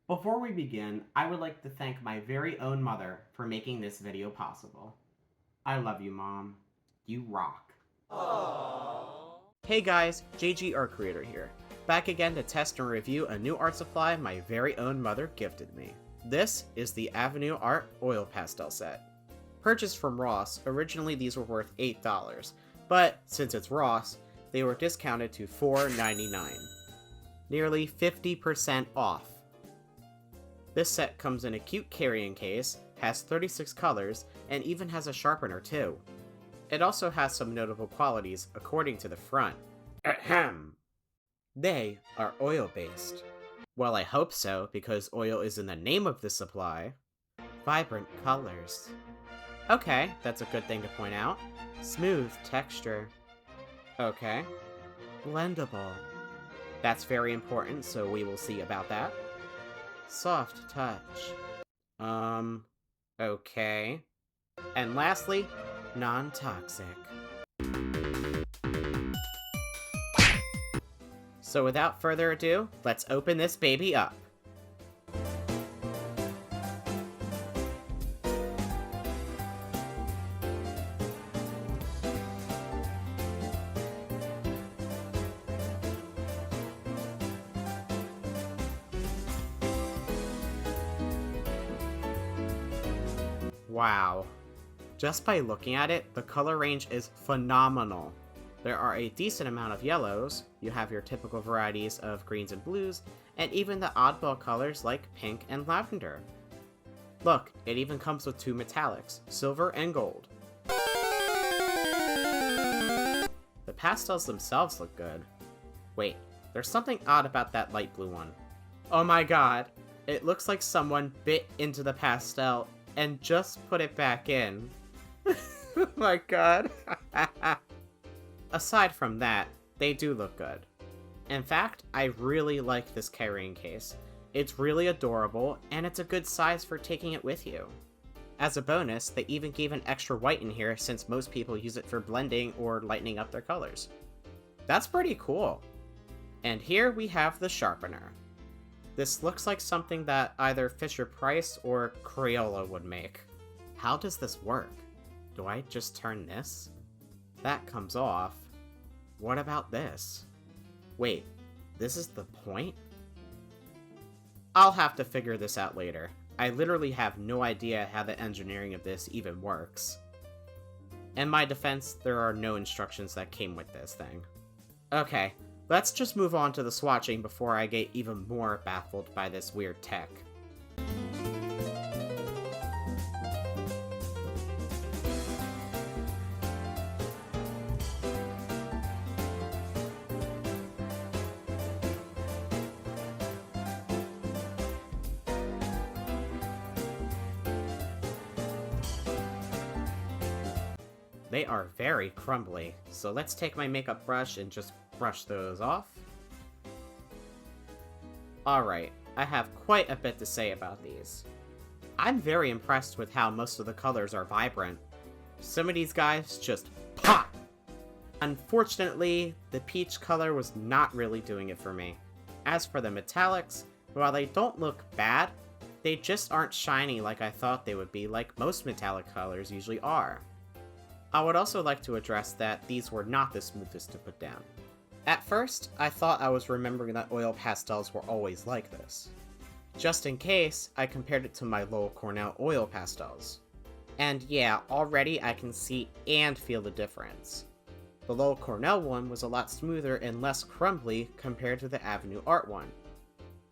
Before we begin, I would like to thank my very own mother for making this video possible. I love you, Mom. You rock. Aww. Hey guys, jgartcreator here, back again to test and review a new art supply my very own mother gifted me. This is the Avenue Art Oil Pastel set. Purchased from Ross, originally these were worth $8, but since it's Ross, they were discounted to $4.99. Nearly 50% off. This set comes in a cute carrying case, has 36 colors, and even has a sharpener too. It also has some notable qualities according to the front. Ahem! They are oil-based. Well, I hope so, because oil is in the name of the supply. Vibrant colors. Okay, that's a good thing to point out. Smooth texture. Okay. Blendable. That's very important, so we will see about that. Soft touch. Okay. And lastly, non-toxic. So without further ado, let's open this baby up. Wow. Just by looking at it, the color range is phenomenal. There are a decent amount of yellows, you have your typical varieties of greens and blues, and even the oddball colors like pink and lavender. Look, it even comes with two metallics, silver and gold. The pastels themselves look good. Wait, there's something odd about that light blue one. Oh my god, it looks like someone bit into the pastel and just put it back in. Oh my god. Aside from that, they do look good. In fact, I really like this carrying case. It's really adorable, and it's a good size for taking it with you. As a bonus, they even gave an extra white in here since most people use it for blending or lightening up their colors. That's pretty cool. And here we have the sharpener. This looks like something that either Fisher-Price or Crayola would make. How does this work? Do I just turn this? That comes off. What about this? Wait, this is the point? I'll have to figure this out later. I literally have no idea how the engineering of this even works. In my defense, there are no instructions that came with this thing. Okay, let's just move on to the swatching before I get even more baffled by this weird tech. They are very crumbly, so let's take my makeup brush and just brush those off. Alright, I have quite a bit to say about these. I'm very impressed with how most of the colors are vibrant. Some of these guys just pop! Unfortunately, the peach color was not really doing it for me. As for the metallics, while they don't look bad, they just aren't shiny like I thought they would be, like most metallic colors usually are. I would also like to address that these were not the smoothest to put down. At first, I thought I was remembering that oil pastels were always like this. Just in case, I compared it to my Lowell Cornell oil pastels. And yeah, already I can see and feel the difference. The Lowell Cornell one was a lot smoother and less crumbly compared to the Avenue Art one.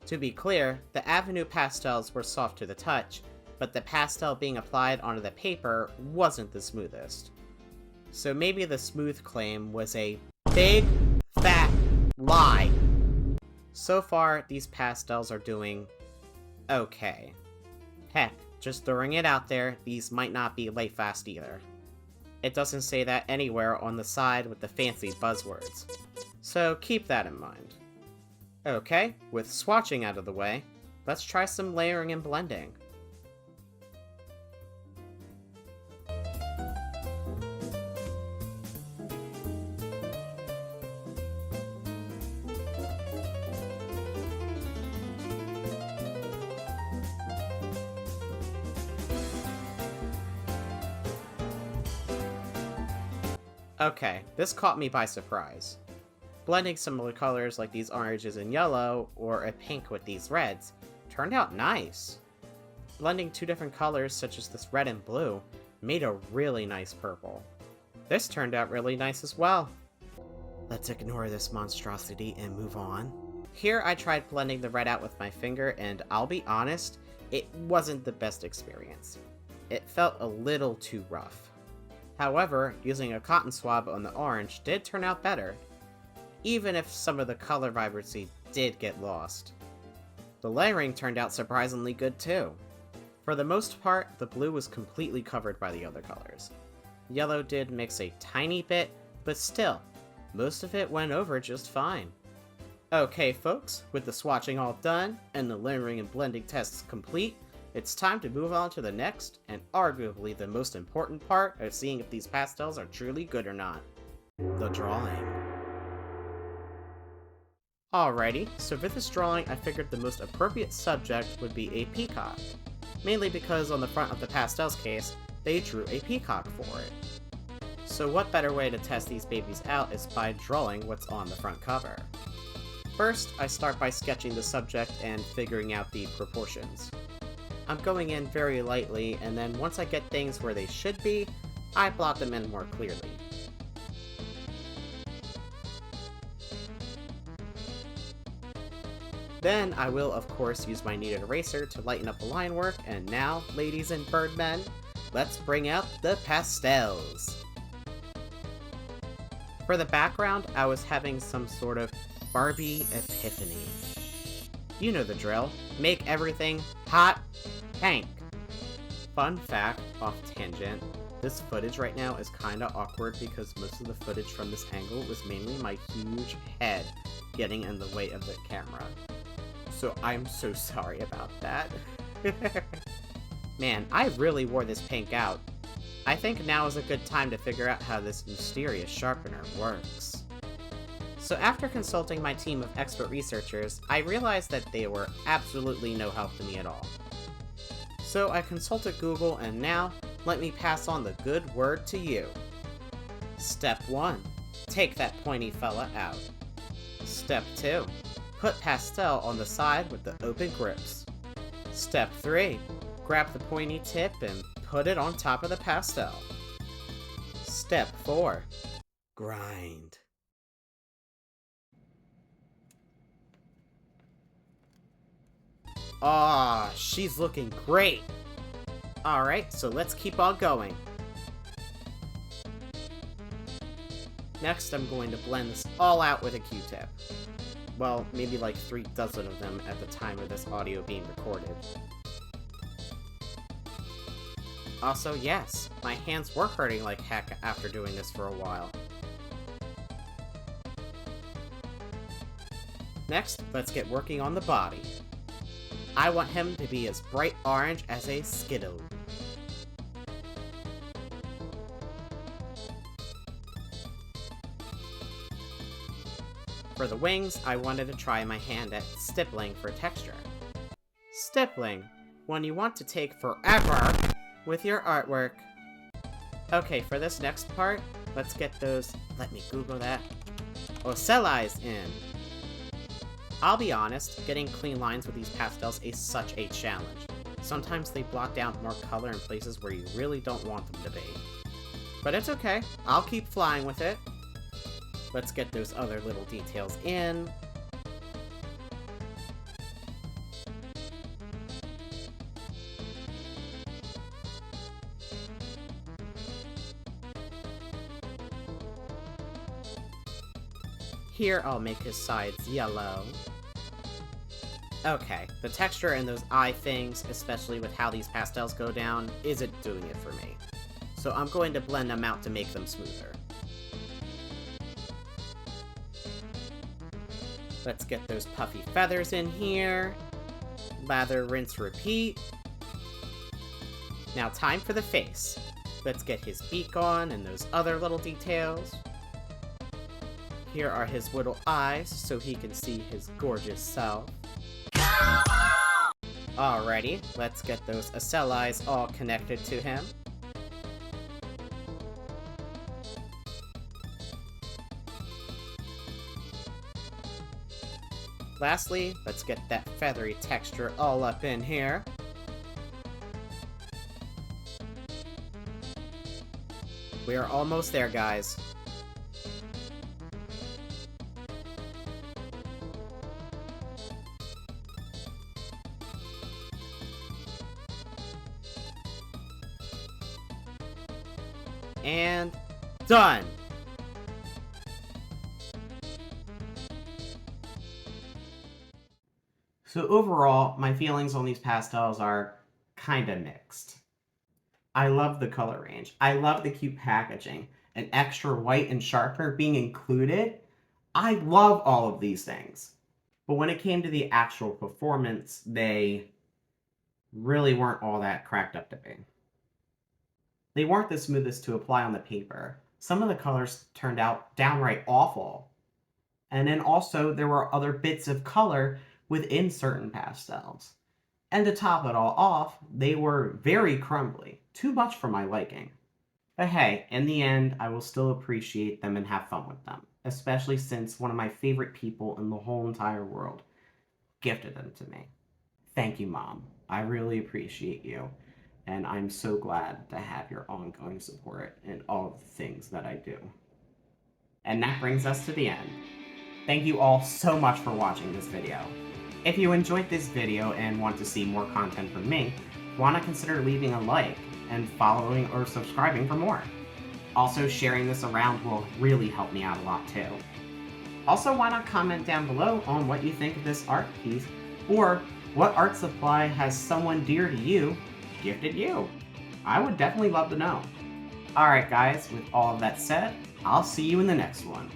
To be clear, the Avenue pastels were soft to the touch, but the pastel being applied onto the paper wasn't the smoothest. So maybe the smooth claim was a big, fat lie. So far, these pastels are doing okay. Heck, just throwing it out there, these might not be lay fast either. It doesn't say that anywhere on the side with the fancy buzzwords. So keep that in mind. Okay, with swatching out of the way, let's try some layering and blending. Okay, this caught me by surprise. Blending similar colors like these oranges and yellow, or a pink with these reds, turned out nice. Blending two different colors such as this red and blue made a really nice purple. This turned out really nice as well. Let's ignore this monstrosity and move on. Here I tried blending the red out with my finger, and I'll be honest, it wasn't the best experience. It felt a little too rough. However, using a cotton swab on the orange did turn out better, even if some of the color vibrancy did get lost. The layering turned out surprisingly good too. For the most part, the blue was completely covered by the other colors. Yellow did mix a tiny bit, but still, most of it went over just fine. Okay folks, with the swatching all done, and the layering and blending tests complete, it's time to move on to the next, and arguably the most important part of seeing if these pastels are truly good or not. The drawing. Alrighty, so for this drawing I figured the most appropriate subject would be a peacock. Mainly because on the front of the Pastels case, they drew a peacock for it. So what better way to test these babies out is by drawing what's on the front cover. First, I start by sketching the subject and figuring out the proportions. I'm going in very lightly, and then once I get things where they should be, I blot them in more clearly. Then I will, of course, use my kneaded eraser to lighten up the line work, and now, ladies and birdmen, let's bring out the pastels! For the background, I was having some sort of Barbie epiphany. You know the drill. Make everything hot pink. Fun fact, off tangent, this footage right now is kinda awkward because most of the footage from this angle was mainly my huge head getting in the way of the camera. So I'm so sorry about that. Man, I really wore this pink out. I think now is a good time to figure out how this mysterious sharpener works. So after consulting my team of expert researchers, I realized that they were absolutely no help to me at all. So I consulted Google, and now, let me pass on the good word to you. Step 1. Take that pointy fella out. Step 2. Put pastel on the side with the open grips. Step 3. Grab the pointy tip and put it on top of the pastel. Step 4. Grind. Ah, she's looking great! Alright, so let's keep on going. Next, I'm going to blend this all out with a Q-tip. Well, maybe like 3 dozen of them at the time of this audio being recorded. Also, yes, my hands were hurting like heck after doing this for a while. Next, let's get working on the body. I want him to be as bright orange as a Skittle. For the wings, I wanted to try my hand at stippling for texture. Stippling, when you want to take forever with your artwork. Okay, for this next part, let's get those, let me Google that, ocellis in. I'll be honest, getting clean lines with these pastels is such a challenge. Sometimes they blot down more color in places where you really don't want them to be. But it's okay, I'll keep flying with it. Let's get those other little details in. Here I'll make his sides yellow. Okay, the texture and those eye things, especially with how these pastels go down, isn't doing it for me. So I'm going to blend them out to make them smoother. Let's get those puffy feathers in here. Lather, rinse, repeat. Now time for the face. Let's get his beak on and those other little details. Here are his little eyes so he can see his gorgeous self. Alrighty, let's get those ocellis all connected to him. Lastly, let's get that feathery texture all up in here. We are almost there, guys. And done! So overall, my feelings on these pastels are kinda mixed. I love the color range. I love the cute packaging. An extra white and sharpener being included. I love all of these things. But when it came to the actual performance, they really weren't all that cracked up to be. They weren't the smoothest to apply on the paper. Some of the colors turned out downright awful. And then also there were other bits of color within certain pastels. And to top it all off, they were very crumbly. Too much for my liking. But hey, in the end, I will still appreciate them and have fun with them. Especially since one of my favorite people in the whole entire world gifted them to me. Thank you, Mom. I really appreciate you. And I'm so glad to have your ongoing support in all of the things that I do. And that brings us to the end. Thank you all so much for watching this video. If you enjoyed this video and want to see more content from me, why not consider leaving a like and following or subscribing for more. Also, sharing this around will really help me out a lot too. Also, why not comment down below on what you think of this art piece, or what art supply has someone dear to you gifted you? I would definitely love to know. Alright guys, with all of that said, I'll see you in the next one.